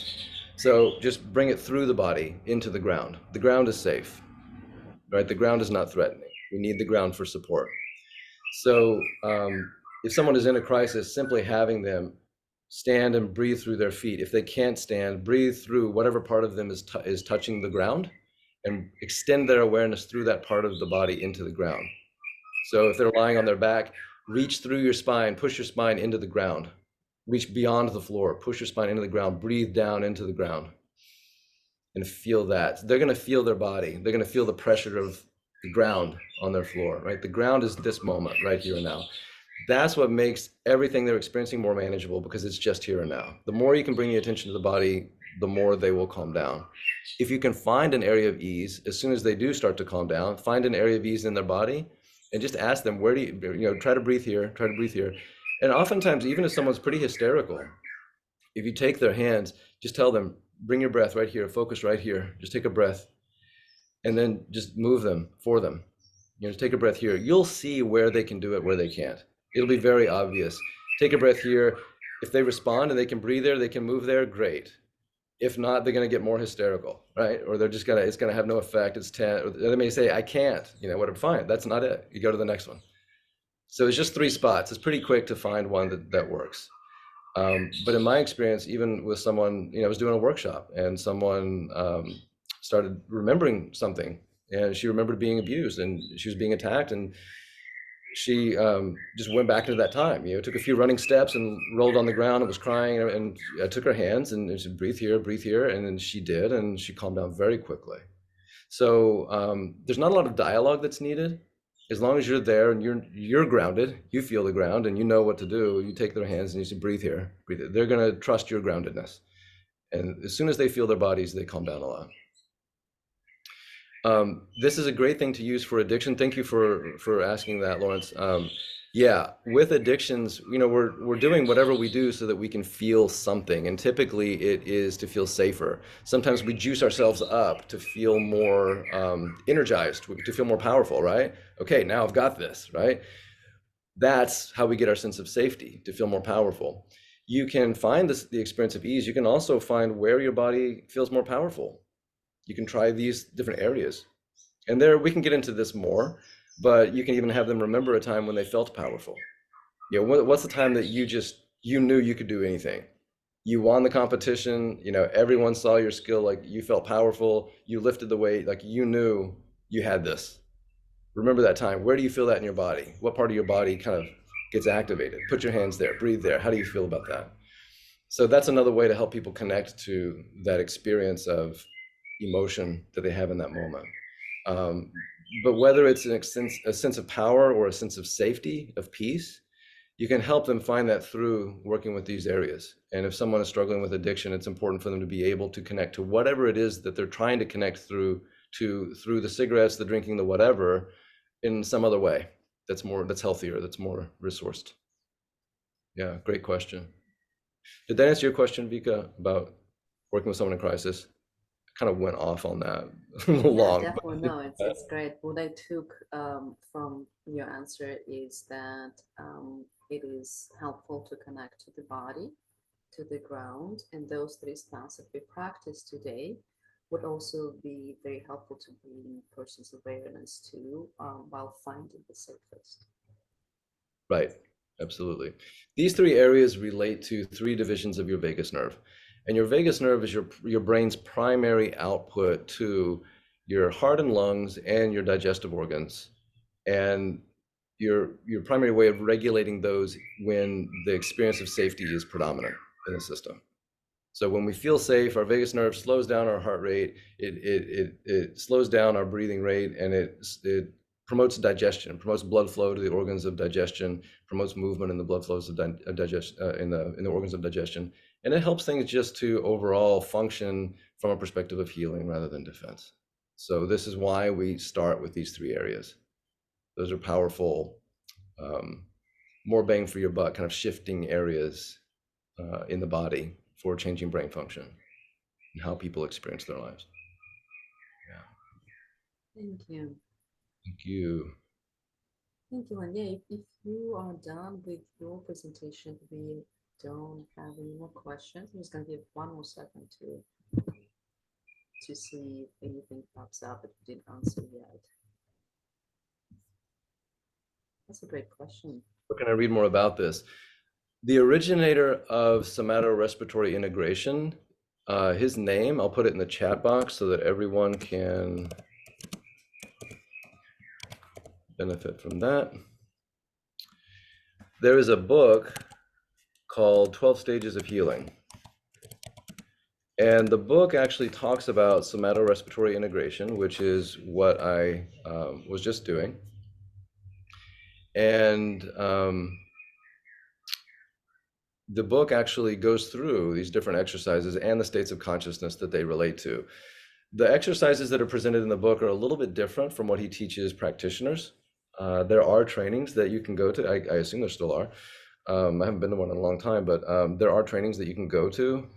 So just bring it through the body into the ground. The ground is safe, right? The ground is not threatening. We need the ground for support. So if someone is in a crisis, simply having them stand and breathe through their feet. If they can't stand, breathe through whatever part of them is touching the ground, and extend their awareness through that part of the body into the ground. So if they're lying on their back, reach through your spine, push your spine into the ground. Reach beyond the floor, push your spine into the ground, breathe down into the ground, and feel that. They're going to feel their body. They're going to feel the pressure of the ground on their floor, right? The ground is this moment, right here and now. That's what makes everything they're experiencing more manageable, because it's just here and now. The more you can bring your attention to the body, the more they will calm down. If you can find an area of ease, as soon as they do start to calm down, find an area of ease in their body and just ask them, where do you try to breathe here, try to breathe here. And oftentimes, even if someone's pretty hysterical, if you take their hands, just tell them, bring your breath right here, focus right here, just take a breath, and then just move them for them. Take a breath here. You'll see where they can do it, where they can't. It'll be very obvious. Take a breath here. If they respond and they can breathe there, they can move there, great. If not, they're going to get more hysterical, right? Or they're just going to, it's going to have no effect. It's 10, or they may say, I can't, whatever, fine. That's not it. You go to the next one. So it's just 3 spots. It's pretty quick to find one that works. But in my experience, even with someone, I was doing a workshop and someone started remembering something, and she remembered being abused and she was being attacked, and she just went back into that time, took a few running steps and rolled on the ground and was crying, and I took her hands and she said, breathe here, and then she did, and she calmed down very quickly. So there's not a lot of dialogue that's needed. As long as you're there and you're grounded, you feel the ground and you know what to do, you take their hands and you say, breathe here, breathe it. They're going to trust your groundedness. And as soon as they feel their bodies, they calm down a lot. This is a great thing to use for addiction. Thank you for asking that, Lawrence. Yeah, with addictions, we're doing whatever we do so that we can feel something, and typically it is to feel safer. Sometimes we juice ourselves up to feel more energized, to feel more powerful, right? Okay, now I've got this, right? That's how we get our sense of safety, to feel more powerful. You can find the experience of ease. You can also find where your body feels more powerful. You can try these different areas. And there, we can get into this more, but you can even have them remember a time when they felt powerful. What's the time that you knew you could do anything? You won the competition, everyone saw your skill, like you felt powerful, you lifted the weight, like you knew you had this. Remember that time. Where do you feel that in your body? What part of your body kind of gets activated? Put your hands there, breathe there. How do you feel about that? So that's another way to help people connect to that experience of emotion that they have in that moment. But whether it's a sense of power or a sense of safety, of peace, you can help them find that through working with these areas. And if someone is struggling with addiction, it's important for them to be able to connect to whatever it is that they're trying to connect through the cigarettes, the drinking, the whatever, in some other way that's healthier, that's more resourced. Yeah, great question. Did that answer your question, Vika, about working with someone in crisis? Kind of went off on that a little long. Definitely. No, it's great. What I took from your answer is that it is helpful to connect to the body, to the ground, and those 3 styles that we practice today would also be very helpful to bring person's awareness to while finding the safest. Right, absolutely. These 3 areas relate to 3 divisions of your vagus nerve. And your vagus nerve is your brain's primary output to your heart and lungs and your digestive organs, and your primary way of regulating those when the experience of safety is predominant in the system. So when we feel safe, our vagus nerve slows down our heart rate, it slows down our breathing rate, and it promotes digestion, promotes blood flow to the organs of digestion, promotes movement in the blood flows of digestion, in the organs of digestion. And it helps things just to overall function from a perspective of healing rather than defense. So this is why we start with these 3 areas. Those are powerful, more bang for your buck, kind of shifting areas in the body for changing brain function and how people experience their lives. Yeah. Thank you. Thank you. Thank you. And yeah, if you are done with your presentation, we don't have any more questions. I'm just going to give 1 more second to see if anything pops up that we didn't answer yet. That's a great question. Where can I read more about this? The originator of somato-respiratory integration, his name, I'll put it in the chat box so that everyone can benefit from that. There is a book called 12 Stages of Healing. And the book actually talks about somato-respiratory integration, which is what I was just doing. And the book actually goes through these different exercises and the states of consciousness that they relate to. The exercises that are presented in the book are a little bit different from what he teaches practitioners. There are trainings that you can go to. I assume there still are. I haven't been to one in a long time, but there are trainings that you can go to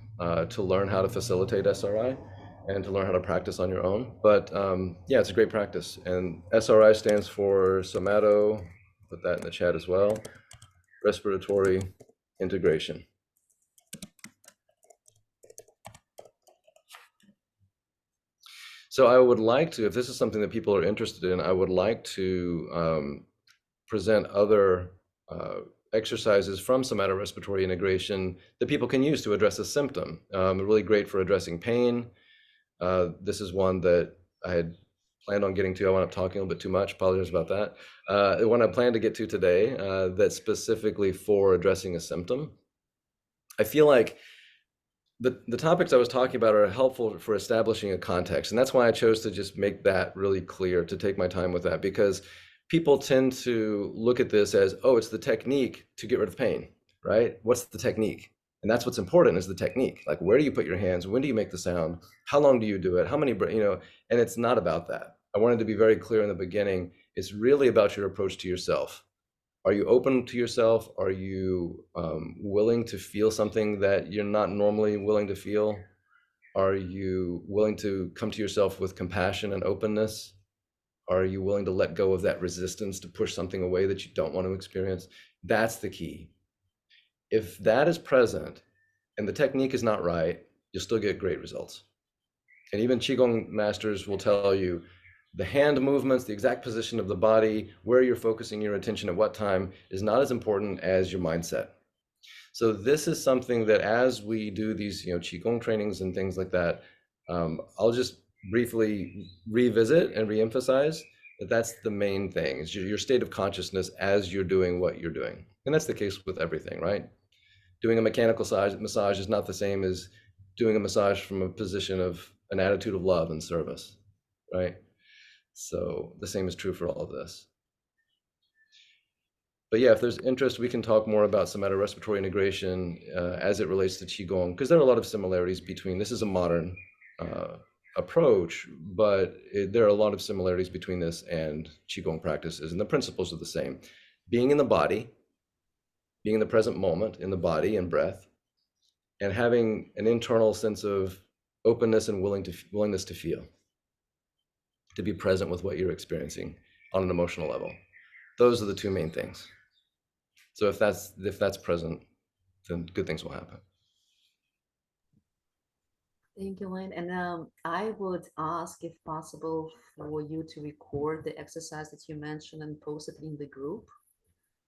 learn how to facilitate SRI. and to learn how to practice on your own. But yeah, it's a great practice. And SRI stands for somato, put that in the chat as well, respiratory integration. So I would like to, if this is something that people are interested in, I would like to present other exercises from somato-respiratory integration that people can use to address a symptom. Really great for addressing pain. This is one that I had planned on getting to. I wound up talking a little bit too much. Apologize about that. The one I plan to get to today, that's specifically for addressing a symptom. I feel like the topics I was talking about are helpful for establishing a context. And that's why I chose to just make that really clear, to take my time with that, because people tend to look at this as, oh, it's the technique to get rid of pain, right? What's the technique? And that's what's important, is the technique. Like, where do you put your hands? When do you make the sound? How long do you do it? How many, and it's not about that. I wanted to be very clear in the beginning. It's really about your approach to yourself. Are you open to yourself? Are you willing to feel something that you're not normally willing to feel? Are you willing to come to yourself with compassion and openness? Are you willing to let go of that resistance to push something away that you don't want to experience? That's the key. If that is present and the technique is not right, you'll still get great results. And even Qigong masters will tell you the hand movements, the exact position of the body, where you're focusing your attention at what time is not as important as your mindset. So this is something that, as we do these, Qigong trainings and things like that, I'll just briefly revisit and reemphasize that that's the main thing, is your state of consciousness as you're doing what you're doing. And that's the case with everything, right? Doing a mechanical massage is not the same as doing a massage from a position of an attitude of love and service, right? So the same is true for all of this. But yeah, if there's interest, we can talk more about somato-respiratory integration as it relates to Qigong, because there are a lot of similarities between, this is a modern approach, but there are a lot of similarities between this and Qigong practices, and the principles are the same. Being in the body, being in the present moment in the body and breath, and having an internal sense of openness and willingness to feel, to be present with what you're experiencing on an emotional level. Those are the two main things. So if that's present, then good things will happen. Thank you, Lynn. And I would ask, if possible, for you to record the exercise that you mentioned and post it in the group,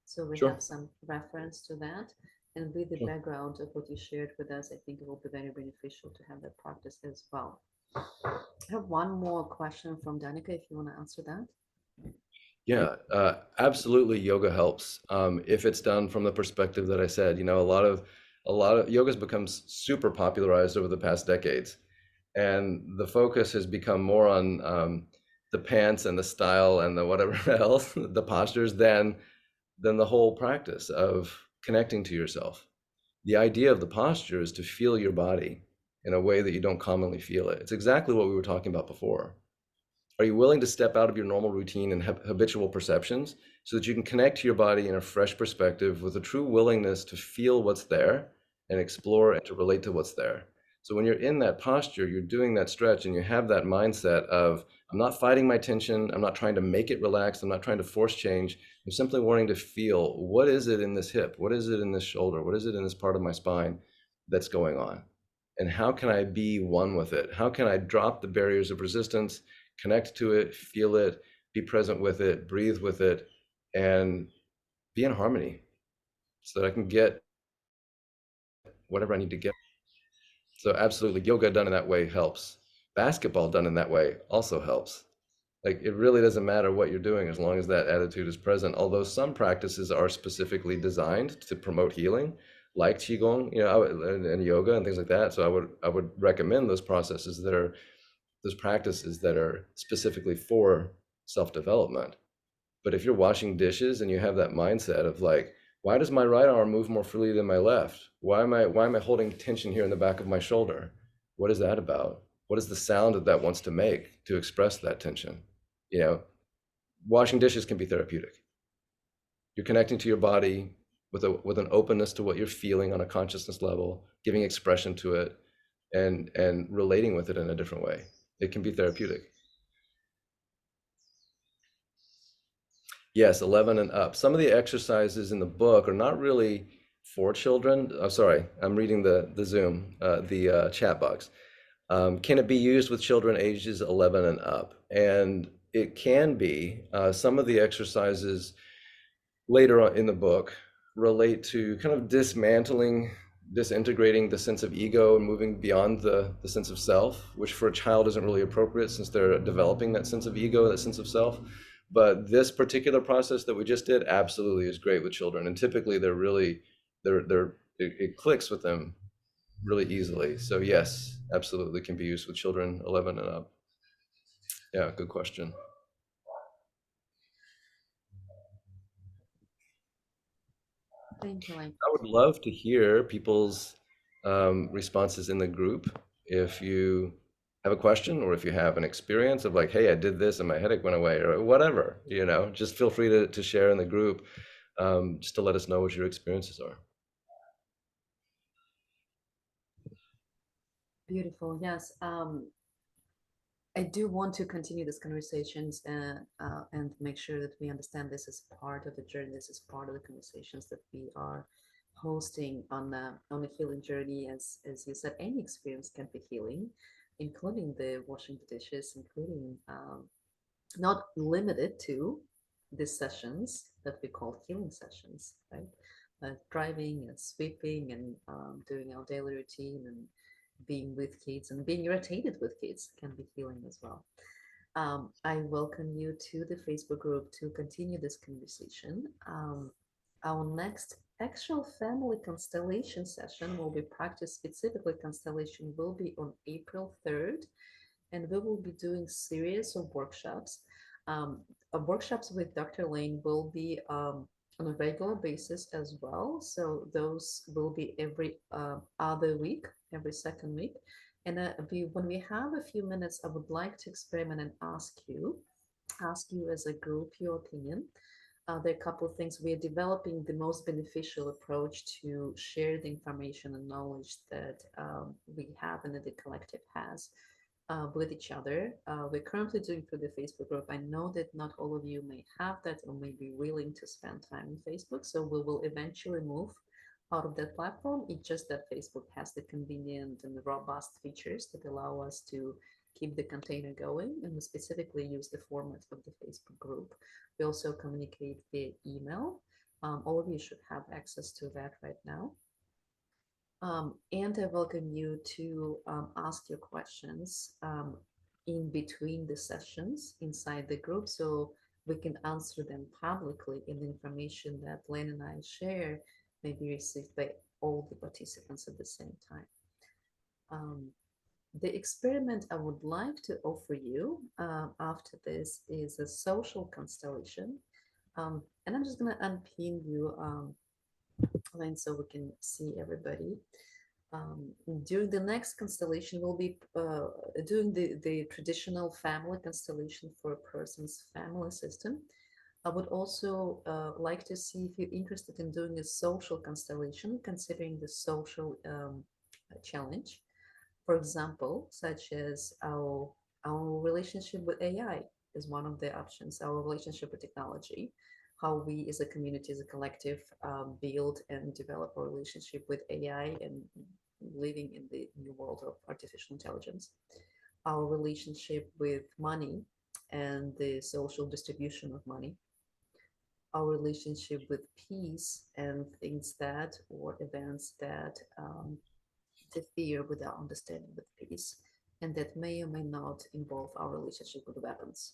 so we Sure. have some reference to that. And with the Sure. background of what you shared with us, I think it will be very beneficial to have that practice as well. I have one more question from Danica, if you want to answer that. Yeah, absolutely. Yoga helps if it's done from the perspective that I said. A lot of yoga's become super popularized over the past decades, and the focus has become more on the pants and the style and the whatever else, the postures, than the whole practice of connecting to yourself. The idea of the posture is to feel your body in a way that you don't commonly feel it. It's exactly what we were talking about before. Are you willing to step out of your normal routine and habitual perceptions so that you can connect to your body in a fresh perspective with a true willingness to feel what's there and explore and to relate to what's there? So when you're in that posture, you're doing that stretch and you have that mindset of, I'm not fighting my tension. I'm not trying to make it relaxed. I'm not trying to force change. I'm simply wanting to feel, what is it in this hip? What is it in this shoulder? What is it in this part of my spine that's going on? And how can I be one with it? How can I drop the barriers of resistance, connect to it, feel it, be present with it, breathe with it, and be in harmony so that I can get whatever I need to get. So absolutely, yoga done in that way helps. Basketball done in that way also helps. Like, it really doesn't matter what you're doing as long as that attitude is present. Although some practices are specifically designed to promote healing, like Qigong, and yoga and things like that. So I would recommend those practices that are specifically for self-development. But if you're washing dishes and you have that mindset of like, why does my right arm move more freely than my left? Why am I holding tension here in the back of my shoulder? What is that about? What is the sound that wants to make to express that tension? Washing dishes can be therapeutic. You're connecting to your body with an openness to what you're feeling on a consciousness level, giving expression to it, and relating with it in a different way. It can be therapeutic. Yes, 11 and up. Some of the exercises in the book are not really for children. Oh, sorry, I'm reading the Zoom, the chat box. Can it be used with children ages 11 and up? And it can be. Some of the exercises later on in the book relate to kind of dismantling, disintegrating the sense of ego and moving beyond the sense of self, which for a child isn't really appropriate since they're developing that sense of ego, that sense of self. But this particular process that we just did absolutely is great with children. And typically they're really, it clicks with them really easily. So yes, absolutely can be used with children 11 and up. Yeah, good question. Thank you, Lane. I would love to hear people's responses in the group. If you have a question or if you have an experience of like, hey, I did this and my headache went away or whatever, just feel free to share in the group, just to let us know what your experiences are. Beautiful. Yes. I do want to continue these conversations and make sure that we understand this is part of the journey. This is part of the conversations that we are hosting on the healing journey. As you said, any experience can be healing, including the washing the dishes, including not limited to these sessions that we call healing sessions, right? Driving and sweeping and doing our daily routine and being with kids and being irritated with kids can be healing as well. I welcome you to the Facebook group to continue this conversation. Our next actual family constellation session will be practice specifically constellation will be on April 3rd, and we will be doing series of workshops. Workshops with Dr. Lane will be on a regular basis as well. So those will be every other week, every second week. And when we have a few minutes, I would like to experiment and ask you as a group your opinion. There are a couple of things. We are developing the most beneficial approach to share the information and knowledge that we have and that the collective has with each other. We're currently doing through the Facebook group. I know that not all of you may have that or may be willing to spend time on Facebook. So we will eventually move out of that platform. It's just that Facebook has the convenient and the robust features that allow us to keep the container going. And we specifically use the format of the Facebook group. We also communicate via email. All of you should have access to that right now. And I welcome you to ask your questions in between the sessions inside the group so we can answer them publicly, and the information that Len and I share may be received by all the participants at the same time. The experiment I would like to offer you after this is a social constellation. And I'm just going to unpin you, Len, so we can see everybody. During the next constellation, we'll be doing the traditional family constellation for a person's family system. I would also like to see if you're interested in doing a social constellation, considering the social challenge. For example, such as our relationship with AI is one of the options, our relationship with technology, how we as a community, as a collective, build and develop a relationship with AI and living in the new world of artificial intelligence, our relationship with money and the social distribution of money, our relationship with peace and things that or events that interfere with our understanding with peace, and that may or may not involve our relationship with weapons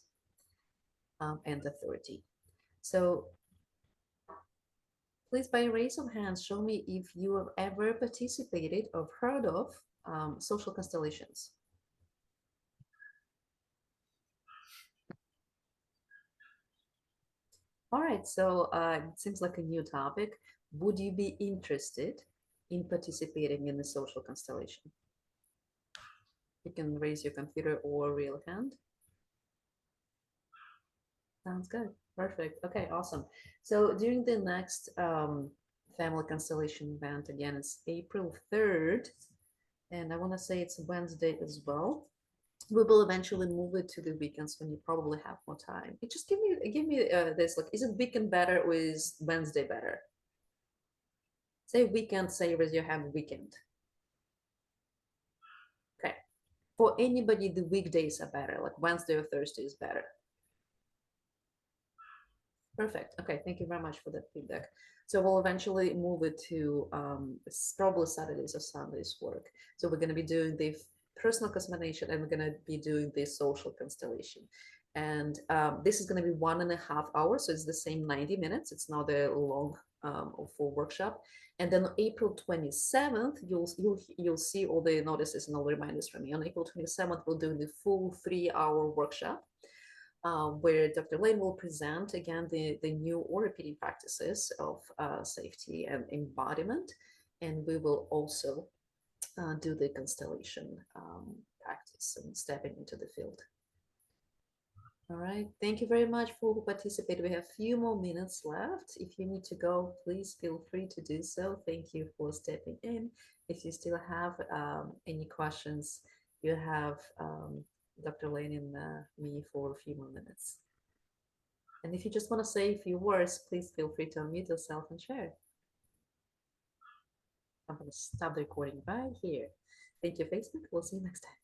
and authority. So please, by a raise of hands, show me if you have ever participated or heard of social constellations. All right, so it seems like a new topic. Would you be interested in participating in the social constellation? You can raise your computer or real hand. Sounds good. Perfect. Okay, awesome. So during the next family constellation event, again, it's April 3rd. And I want to say it's Wednesday as well. We will eventually move it to the weekends when you probably have more time. It just give me this, like, is it weekend better or is Wednesday better? Say weekend, say as you have weekend. Okay. For anybody, the weekdays are better, like Wednesday or Thursday is better. Perfect. Okay, thank you very much for that feedback. So we'll eventually move it to probably Saturdays or Sundays work. So we're going to be doing the personal cosmetic and we're going to be doing the social constellation. And this is going to be 1.5 hours. So it's the same 90 minutes. It's not a long or full workshop. And then on April 27th, you'll see all the notices and all the reminders from me. On April 27th, we'll do the full 3-hour workshop where Dr. Lane will present again the new or repeating practices of safety and embodiment. And we will also do the constellation practice and stepping into the field. All right, thank you very much for participating. We have a few more minutes left. If you need to go, please feel free to do so. Thank you for stepping in. If you still have any questions, you have Dr. Lane and me for a few more minutes. And if you just want to say a few words, please feel free to unmute yourself and share. I'm going to stop the recording right here. Thank you, Facebook. We'll see you next time.